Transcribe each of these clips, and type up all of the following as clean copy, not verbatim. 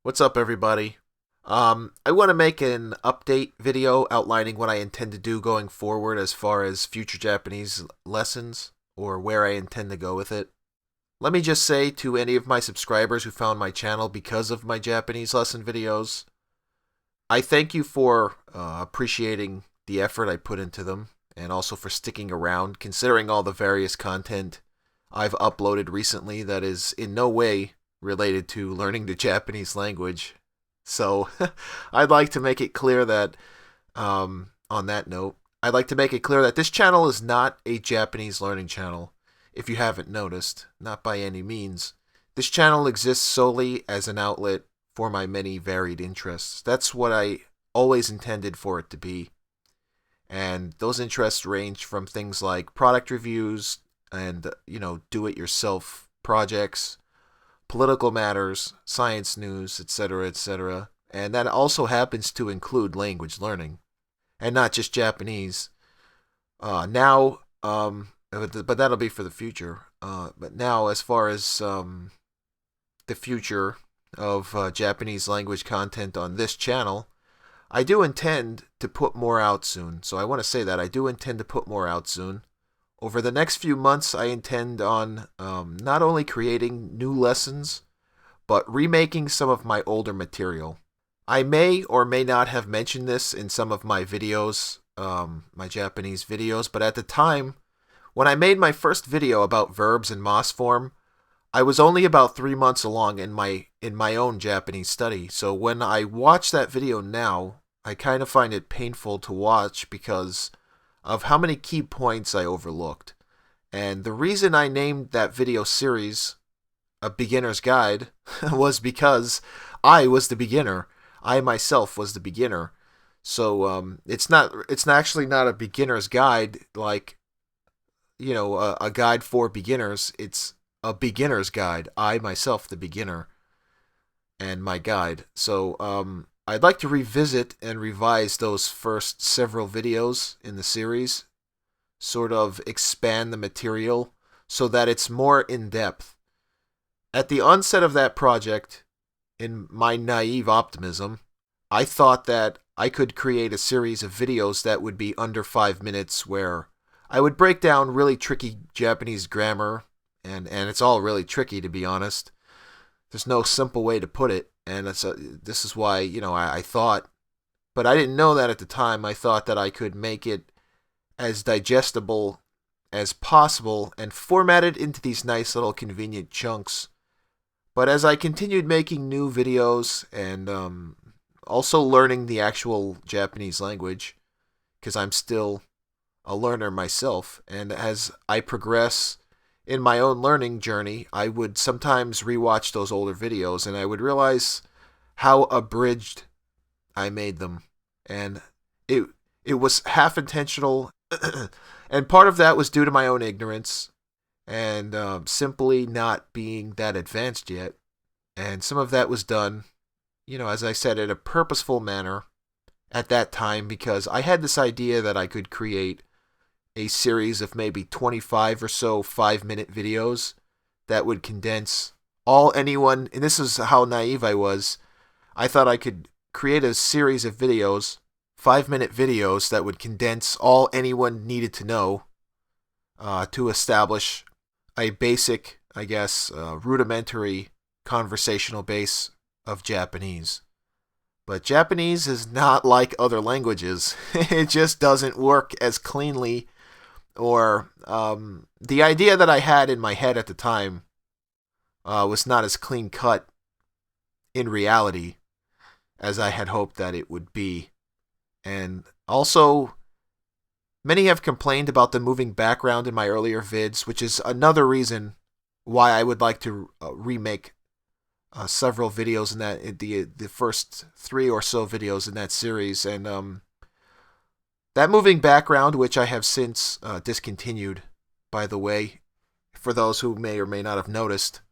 What's up, everybody? I want to make an update video outlining what I intend to do going forward as far as future Japanese lessons or where I intend to go with it. Let me just say to any of my subscribers who found my channel because of my Japanese lesson videos, I thank you for appreciating the effort I put into them and also for sticking around considering all the various content I've uploaded recently that is in no way related to learning the Japanese language. So, I'd like to make it clear that, on that note, I'd like to make it clear that this channel is not a Japanese learning channel, if you haven't noticed, not by any means. This channel exists solely as an outlet for my many varied interests. That's what I always intended for it to be. And those interests range from things like product reviews and, do it yourself projects, political matters, science news, etc., etc. And that also happens to include language learning, and not just Japanese. But that'll be for the future. But now, as far as the future of Japanese language content on this channel, I do intend to put more out soon. So I want to say that I do intend to put more out soon. Over the next few months, I intend on not only creating new lessons, but remaking some of my older material. I may or may not have mentioned this in some of my videos, my Japanese videos, but at the time, when I made my first video about verbs in Moss form, I was only about 3 months along in my own Japanese study. So when I watch that video now, I kind of find it painful to watch because of how many key points I overlooked. And the reason I named that video series A Beginner's Guide was because I was the beginner. I myself was the beginner. So it's actually not a beginner's guide like a guide for beginners. It's a beginner's guide. I myself the beginner and my guide. So I'd like to revisit and revise those first several videos in the series, sort of expand the material so that it's more in depth. At the onset of that project, in my naive optimism, I thought that I could create a series of videos that would be under 5 minutes where I would break down really tricky Japanese grammar, and it's all really tricky to be honest. There's no simple way to put it, and this is why, I thought, but I didn't know that at the time. I thought that I could make it as digestible as possible and format it into these nice little convenient chunks. But as I continued making new videos and also learning the actual Japanese language, because I'm still a learner myself, and as I progress in my own learning journey, I would sometimes rewatch those older videos and I would realize how abridged I made them. And it it was half intentional and part of that was due to my own ignorance and simply not being that advanced yet. And some of that was done, as I said, in a purposeful manner at that time because I had this idea that I could create a series of maybe 25 or so 5 minute videos that would condense all anyone, and this is how naive I was. I thought I could create a series of videos, 5 minute videos that would condense all anyone needed to know to establish a basic, I guess, rudimentary conversational base of Japanese. But Japanese is not like other languages. It just doesn't work as cleanly, or the idea that I had in my head at the time was not as clean cut in reality as I had hoped that it would be. And also, many have complained about the moving background in my earlier vids, which is another reason why I would like to remake several videos in the first three or so videos in that series. And that moving background, which I have since discontinued, by the way, for those who may or may not have noticed,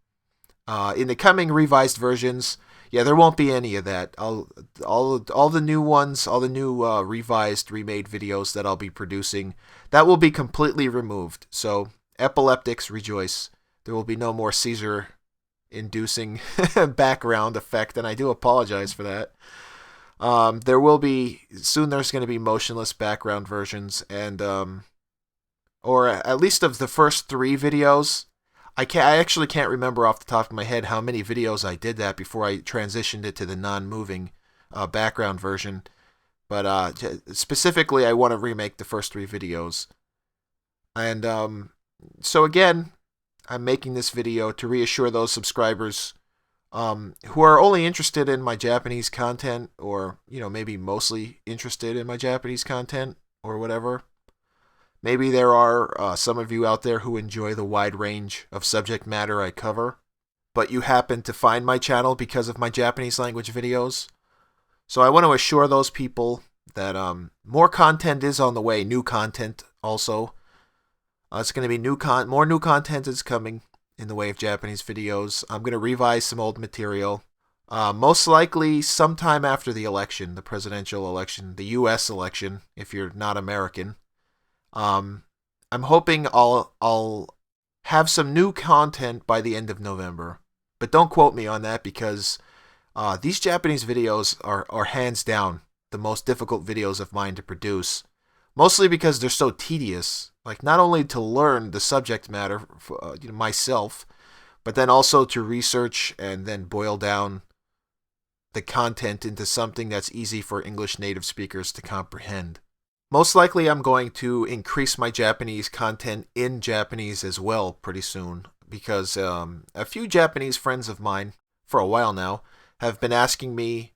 in the coming revised versions, yeah, there won't be any of that. All the new ones, all the new revised, remade videos that I'll be producing, that will be completely removed. So, epileptics rejoice. There will be no more Caesar inducing background effect, and I do apologize for that. There will be soon. There's going to be motionless background versions, and or at least of the first 3 videos. I actually can't remember off the top of my head how many videos I did that before I transitioned it to the non-moving background version. But specifically, I want to remake the first 3 videos. And so again, I'm making this video to reassure those subscribers who are only interested in my Japanese content, or maybe mostly interested in my Japanese content or whatever. Maybe there are some of you out there who enjoy the wide range of subject matter I cover, but you happen to find my channel because of my Japanese language videos. So I want to assure those people that more content is on the way, new content also. It's going to be more new content is coming in the way of Japanese videos. I'm going to revise some old material. Most likely sometime after the election, the presidential election, the U.S. election, if you're not American. I'm hoping I'll have some new content by the end of November, but don't quote me on that because these Japanese videos are hands down the most difficult videos of mine to produce, mostly because they're so tedious. Like, not only to learn the subject matter for, myself, but then also to research and then boil down the content into something that's easy for English native speakers to comprehend. Most likely I'm going to increase my Japanese content in Japanese as well pretty soon, because a few Japanese friends of mine, for a while now, have been asking me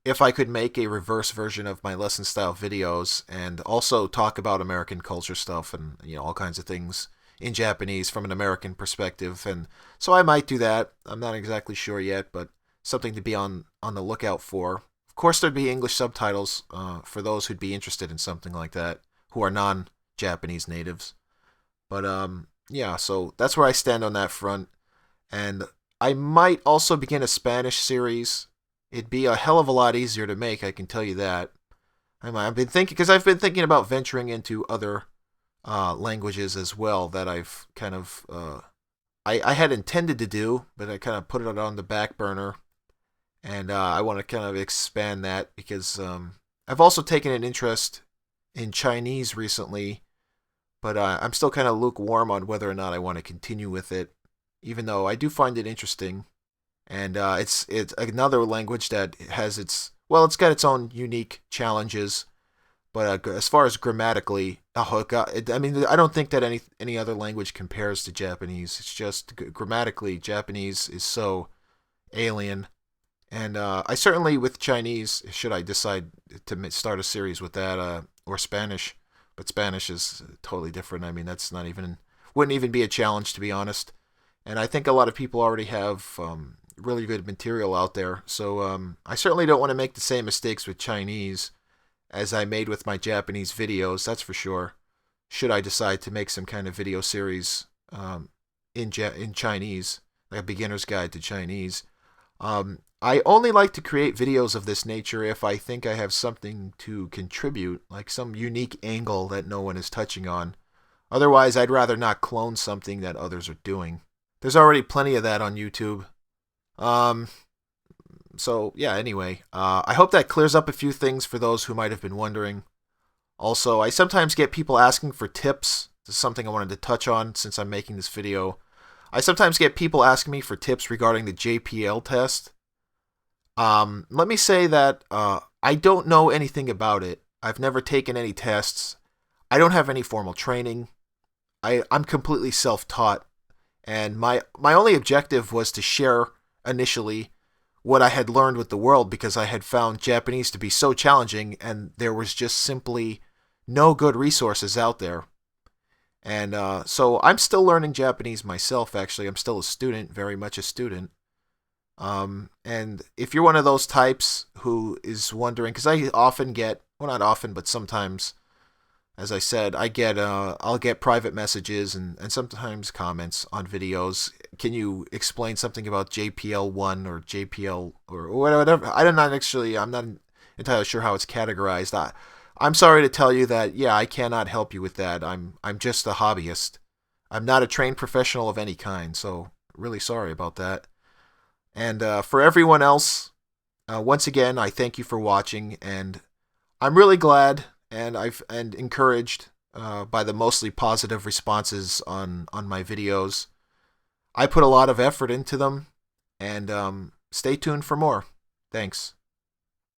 if I could make a reverse version of my lesson style videos and also talk about American culture stuff and all kinds of things in Japanese from an American perspective. And so I might do that. I'm not exactly sure yet, but something to be on the lookout for. Of course, there'd be English subtitles for those who'd be interested in something like that, who are non-Japanese natives. But yeah, so that's where I stand on that front. And I might also begin a Spanish series. It'd be a hell of a lot easier to make, I can tell you that. I've been thinking about venturing into other languages as well that I've kind of I had intended to do, but I kind of put it on the back burner. And I want to kind of expand that because I've also taken an interest in Chinese recently, but I'm still kind of lukewarm on whether or not I want to continue with it, even though I do find it interesting. And it's another language that has it's got its own unique challenges, but as far as grammatically, I don't think that any other language compares to Japanese. It's just grammatically, Japanese is so alien. And I certainly, with Chinese, should I decide to start a series with that, or Spanish, but Spanish is totally different. I mean, wouldn't even be a challenge, to be honest. And I think a lot of people already have really good material out there. So I certainly don't want to make the same mistakes with Chinese as I made with my Japanese videos, that's for sure. Should I decide to make some kind of video series in Chinese, like a beginner's guide to Chinese. I only like to create videos of this nature if I think I have something to contribute, like some unique angle that no one is touching on. Otherwise, I'd rather not clone something that others are doing. There's already plenty of that on YouTube. So, yeah, anyway. I hope that clears up a few things for those who might have been wondering. Also, I sometimes get people asking for tips. This is something I wanted to touch on since I'm making this video. I sometimes get people asking me for tips regarding the JPL test. Let me say that I don't know anything about it. I've never taken any tests. I don't have any formal training. I'm completely self-taught. And my only objective was to share initially what I had learned with the world, because I had found Japanese to be so challenging and there was just simply no good resources out there. And so I'm still learning Japanese myself, actually. I'm still a student, very much a student. And if you're one of those types who is wondering, because I often get, well, not often, but sometimes, as I said, I'll get private messages and sometimes comments on videos. Can you explain something about JPL1 or JPL or whatever? I'm not entirely sure how it's categorized. I'm sorry to tell you that, yeah, I cannot help you with that. I'm just a hobbyist. I'm not a trained professional of any kind, so really sorry about that. And for everyone else, once again, I thank you for watching, and I'm really glad and encouraged by the mostly positive responses on my videos. I put a lot of effort into them, and stay tuned for more. Thanks.